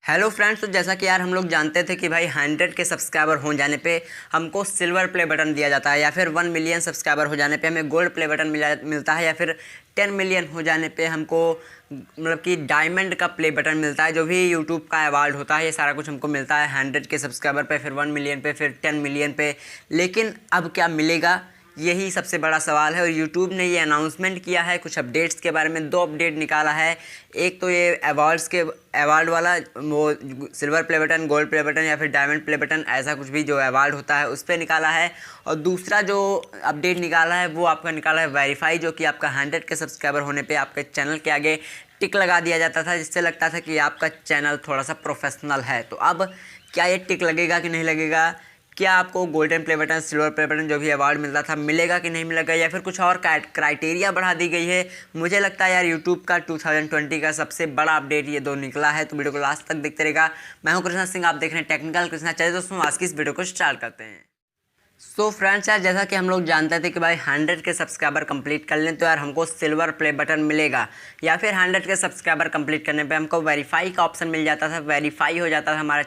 Hello friends, तो जैसा कि यार हम लोग जानते थे कि भाई 100 के सब्सक्राइबर हो जाने पे हमको सिल्वर प्ले बटन दिया जाता है, या फिर 1 मिलियन सब्सक्राइबर हो जाने पे हमें गोल्ड प्ले बटन मिलता है, या फिर 10 मिलियन हो जाने पे हमको मतलब कि डायमंड का प्ले बटन मिलता है। जो भी यूट्यूब का अवार्ड होता है ये सारा कुछ हमको मिलता है 100 के सब्सक्राइबर पे, फिर 1 मिलियन पे, फिर 10 मिलियन पे। लेकिन अब क्या मिलेगा, यही सबसे बड़ा सवाल है। और यूट्यूब ने ये अनाउंसमेंट किया है कुछ अपडेट्स के बारे में। 2 अपडेट निकाला है। एक तो ये अवार्ड वाला, वो silver play button, gold play button या फिर डायमंड प्ले बटन, ऐसा कुछ भी जो अवार्ड होता है उस पर निकाला है। और दूसरा जो अपडेट निकाला है वो आपका निकाला है वेरीफाई, जो कि आपका 100 के सब्सक्राइबर होने पे आपके चैनल के आगे टिक लगा दिया जाता था, जिससे लगता था कि आपका चैनल थोड़ा सा प्रोफेशनल है। तो अब क्या ये टिक लगेगा कि नहीं लगेगा? क्या आपको golden play button, silver play button जो भी अवार्ड मिलता था मिलेगा कि नहीं मिलेगा, या फिर कुछ और क्राइटेरिया बढ़ा दी गई है? मुझे लगता है यार यूट्यूब का 2020 का सबसे बड़ा अपडेट ये 2 निकला है। तो वीडियो को लास्ट तक देखते रहेगा। मैं हूं कृष्णा सिंह, आप देख रहे हैं टेक्निकल कृष्णा। चलिए दोस्तों, आज की इस वीडियो को स्टार्ट करते हैं। सो फ्रेंड्स, यार जैसा कि हम लोग जानते थे कि भाई 100 के सब्सक्राइबर कंप्लीट कर लें तो यार हमको सिल्वर प्ले बटन मिलेगा, या फिर 100 के सब्सक्राइबर कंप्लीट करने पे हमको वेरीफाई का ऑप्शन मिल जाता था। वेरीफाई हो जाता था हमारा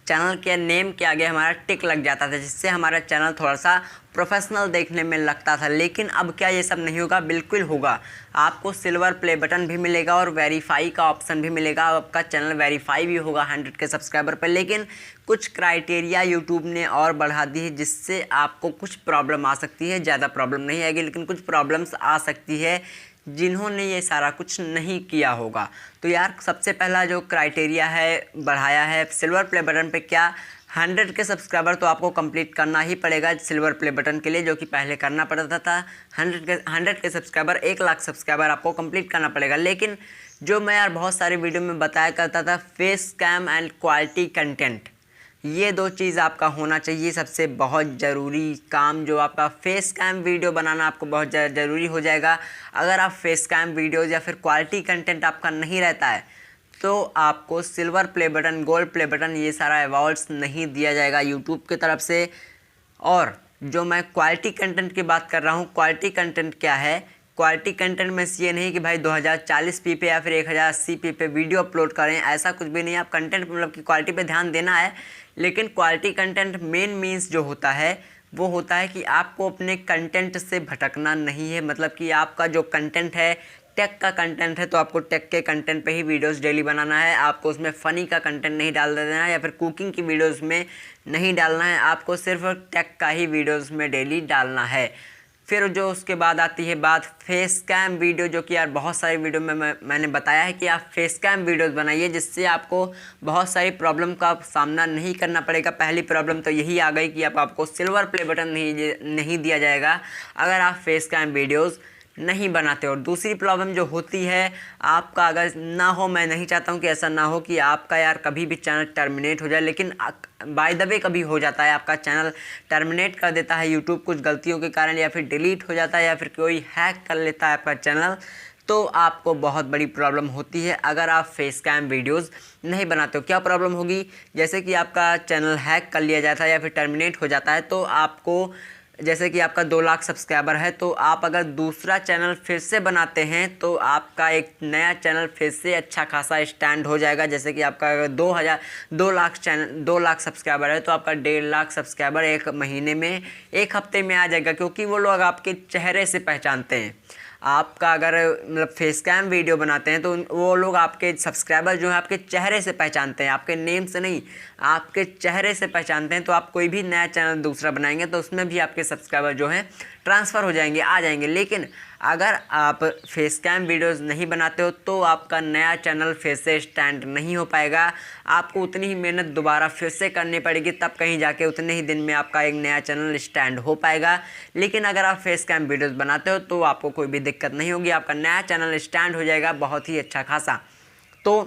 चैनल के नेम के आगे हमारा टिक लग जाता था, जिससे हमारा चैनल थोड़ा सा प्रोफेशनल देखने में लगता था। लेकिन अब क्या ये सब नहीं होगा? बिल्कुल होगा। आपको सिल्वर प्ले बटन भी मिलेगा और वेरीफाई का ऑप्शन भी मिलेगा। आपका चैनल वेरीफाई भी होगा 100 के सब्सक्राइबर पर। लेकिन कुछ क्राइटेरिया यूट्यूब ने और बढ़ा दी है, जिससे आपको कुछ प्रॉब्लम आ सकती है। ज़्यादा प्रॉब्लम नहीं आएगी, लेकिन कुछ प्रॉब्लम्स आ सकती है जिन्होंने ये सारा कुछ नहीं किया होगा। तो यार सबसे पहला जो क्राइटेरिया है बढ़ाया है सिल्वर प्ले बटन पे, क्या 100 के सब्सक्राइबर तो आपको कंप्लीट करना ही पड़ेगा सिल्वर प्ले बटन के लिए, जो कि पहले करना पड़ता था। 100 के सब्सक्राइबर, 1 लाख सब्सक्राइबर आपको कंप्लीट करना पड़ेगा। लेकिन जो मैं यार बहुत सारी वीडियो में बताया करता था, face cam and quality content, ये 2 चीज़ आपका होना चाहिए। सबसे बहुत ज़रूरी काम जो आपका फेस कैम वीडियो बनाना आपको बहुत ज़रूरी हो जाएगा। अगर आप फेस कैम वीडियोज़ या फिर क्वालिटी कंटेंट आपका नहीं रहता है तो आपको silver play button, gold play button, ये सारा अवार्ड्स नहीं दिया जाएगा यूट्यूब की तरफ से। और जो मैं क्वालिटी कंटेंट की बात कर रहा हूँ, क्वालिटी कंटेंट क्या है? क्वालिटी कंटेंट में ये नहीं कि भाई 2040p पे या फिर 1080p पे वीडियो अपलोड करें, ऐसा कुछ भी नहीं। आप कंटेंट मतलब कि क्वालिटी पे ध्यान देना है, लेकिन क्वालिटी कंटेंट मेन मीन्स जो होता है वो होता है कि आपको अपने कंटेंट से भटकना नहीं है। मतलब कि आपका जो कंटेंट है टेक का कंटेंट है तो आपको टेक के कंटेंट पे ही वीडियोस डेली बनाना है। आपको उसमें फ़नी का कंटेंट नहीं डाल देना है, या फिर कुकिंग की वीडियोस में नहीं डालना है। आपको सिर्फ टेक का ही वीडियोस में डेली डालना है। फिर जो उसके बाद आती है बात फेस कैम वीडियो, जो कि यार बहुत सारी वीडियो में मैंने बताया है कि आप फेस कैम वीडियोस बनाइए, जिससे आपको बहुत सारी प्रॉब्लम का सामना नहीं करना पड़ेगा। पहली प्रॉब्लम तो यही आ गई कि आपको सिल्वर प्ले बटन नहीं दिया जाएगा अगर आप फेस कैम वीडियोज़ नहीं बनाते। और दूसरी प्रॉब्लम जो होती है आपका, अगर ना हो, मैं नहीं चाहता हूँ कि ऐसा ना हो कि आपका यार कभी भी चैनल टर्मिनेट हो जाए, लेकिन बाय द वे कभी हो जाता है, आपका चैनल टर्मिनेट कर देता है यूट्यूब कुछ गलतियों के कारण, या फिर डिलीट हो जाता है, या फिर कोई हैक कर लेता है आपका चैनल, तो आपको बहुत बड़ी प्रॉब्लम होती है अगर आप फेस कैम वीडियोज़ नहीं बनाते हो। क्या प्रॉब्लम होगी? जैसे कि आपका चैनल हैक कर लिया जाता है या फिर टर्मिनेट हो जाता है, तो आपको, जैसे कि आपका 2 लाख सब्सक्राइबर है, तो आप अगर दूसरा चैनल फिर से बनाते हैं तो आपका एक नया चैनल फिर से अच्छा खासा स्टैंड हो जाएगा। जैसे कि आपका अगर 2 लाख सब्सक्राइबर है तो आपका 1.5 लाख सब्सक्राइबर 1 महीने में, 1 हफ्ते में आ जाएगा, क्योंकि वो लोग आपके चेहरे से पहचानते हैं। आपका अगर मतलब फेस कैम वीडियो बनाते हैं तो वो लोग आपके सब्सक्राइबर जो है आपके चेहरे से पहचानते हैं, आपके नेम से नहीं, आपके चेहरे से पहचानते हैं। तो आप कोई भी नया चैनल दूसरा बनाएंगे तो उसमें भी आपके सब्सक्राइबर जो हैं ट्रांसफ़र हो जाएंगे, आ जाएंगे। लेकिन अगर आप फेस कैम वीडियोज़ नहीं बनाते हो तो आपका नया चैनल फिर से स्टैंड नहीं हो पाएगा। आपको उतनी ही मेहनत दोबारा फिर से करनी पड़ेगी, तब कहीं जाके उतने ही दिन में आपका एक नया चैनल स्टैंड हो पाएगा। लेकिन अगर आप फेस कैम वीडियोज़ बनाते हो तो आपको कोई भी दिक्कत नहीं होगी, आपका नया चैनल स्टैंड हो जाएगा बहुत ही अच्छा खासा। तो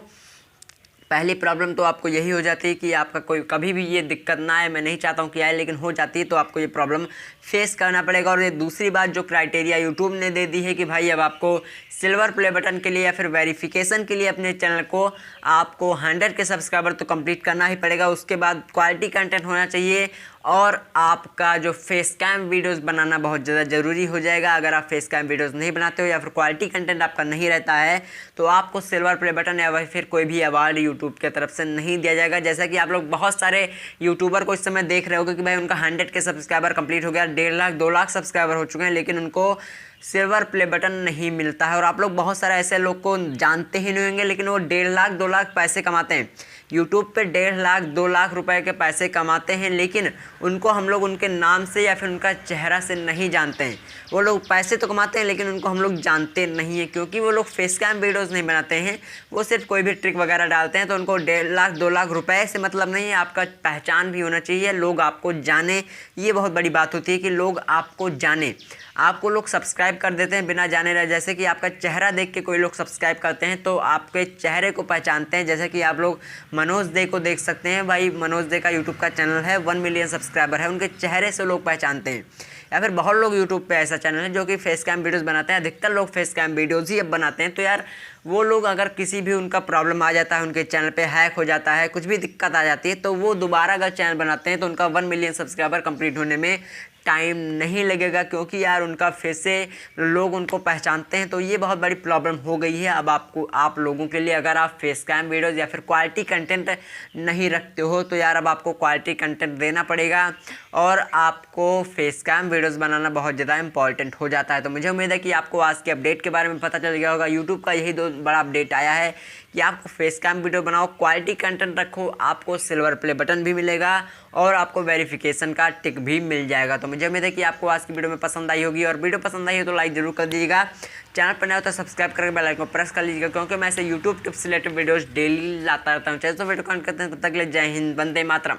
पहली प्रॉब्लम तो आपको यही हो जाती है कि आपका कोई कभी भी ये दिक्कत ना आए। मैं नहीं चाहता हूँ कि आए, लेकिन हो जाती है, तो आपको ये प्रॉब्लम फेस करना पड़ेगा। और ये दूसरी बात जो क्राइटेरिया यूट्यूब ने दे दी है कि भाई अब आपको सिल्वर प्ले बटन के लिए या फिर वेरिफिकेशन के लिए अपने चैनल को आपको 100 के सब्सक्राइबर तो कंप्लीट करना ही पड़ेगा। उसके बाद क्वालिटी कंटेंट होना चाहिए और आपका जो फेस कैम वीडियोस बनाना बहुत ज़्यादा ज़रूरी हो जाएगा। अगर आप फेस कैम वीडियोस नहीं बनाते हो या फिर क्वालिटी कंटेंट आपका नहीं रहता है तो आपको सिल्वर प्ले बटन या फिर कोई भी अवार्ड यूट्यूब की तरफ से नहीं दिया जाएगा। जैसा कि आप लोग बहुत सारे यूट्यूबर को इस समय देख रहे होगे कि भाई उनका 100 के सब्सक्राइबर कंप्लीट हो गया, 1.5 लाख 2 लाख सब्सक्राइबर हो चुके हैं, लेकिन उनको सिल्वर प्ले बटन नहीं मिलता है। और आप लोग बहुत सारे ऐसे लोग को जानते ही नहीं होंगे, लेकिन वो 1.5 लाख 2 लाख पैसे कमाते हैं यूट्यूब पे, 1.5 लाख 2 लाख रुपए के पैसे कमाते हैं, लेकिन उनको हम लोग उनके नाम से या फिर उनका चेहरा से नहीं जानते हैं। वो लोग पैसे तो कमाते हैं लेकिन उनको हम लोग जानते नहीं हैं, क्योंकि वो लोग फेस कैम वीडियोज़ नहीं बनाते हैं, वो सिर्फ कोई भी ट्रिक वगैरह डालते हैं। तो उनको 1.5 लाख 2 लाख रुपए से मतलब नहीं है, आपका पहचान भी होना चाहिए, लोग आपको जाने। ये बहुत बड़ी बात होती है कि लोग आपको जाने। आपको लोग सब्सक्राइब कर देते हैं बिना जाने रहे, जैसे कि आपका चेहरा देख के कोई लोग सब्सक्राइब करते हैं तो आपके चेहरे को पहचानते हैं। जैसे कि आप लोग मनोज दे को देख सकते हैं, भाई मनोज दे का यूट्यूब का चैनल है, 1 मिलियन सब्सक्राइबर है, उनके चेहरे से लोग पहचानते हैं। या फिर बहुत लोग यूट्यूब पे ऐसा चैनल है जो कि फेस कैम वीडियोस बनाते हैं, अधिकतर लोग फेस कैम वीडियोस ही अब बनाते हैं। तो यार वो लोग अगर किसी भी उनका प्रॉब्लम आ जाता है, उनके चैनल पे हैक हो जाता है, कुछ भी दिक्कत आ जाती है, तो वो दोबारा अगर चैनल बनाते हैं तो उनका 1 मिलियन सब्सक्राइबर कंप्लीट होने में टाइम नहीं लगेगा, क्योंकि यार उनका फेस से लोग उनको पहचानते हैं। तो ये बहुत बड़ी प्रॉब्लम हो गई है अब आप लोगों के लिए। अगर आप फेस कैम वीडियोज़ या फिर क्वालिटी कंटेंट नहीं रखते हो तो यार अब आपको क्वालिटी कंटेंट देना पड़ेगा और आपको फेस कैम वीडियोज़ बनाना बहुत ज़्यादा इंपॉर्टेंट हो जाता है। तो मुझे उम्मीद है कि आपको आज के अपडेट के बारे में पता चल गया होगा। यूट्यूब का यही दो बड़ा अपडेट आया है कि आपको फेस कैम वीडियो बनाओ, क्वालिटी कंटेंट रखो, आपको सिल्वर प्ले बटन भी मिलेगा और आपको वेरिफिकेशन का टिक भी मिल जाएगा। तो मुझे उम्मीद है कि आपको आज की वीडियो में पसंद आई होगी, और वीडियो पसंद आई हो तो लाइक जरूर कर दीजिएगा। चैनल पर नया हो तो सब्सक्राइब करके बेल आइकन को प्रेस कर लीजिएगा, क्योंकि मैं ऐसे YouTube tips related videos daily लाता रहता हूँ। चलिए तो वीडियो कमेंट करते हैं, तब तक के लिए जय हिंद, वंदे मातरम।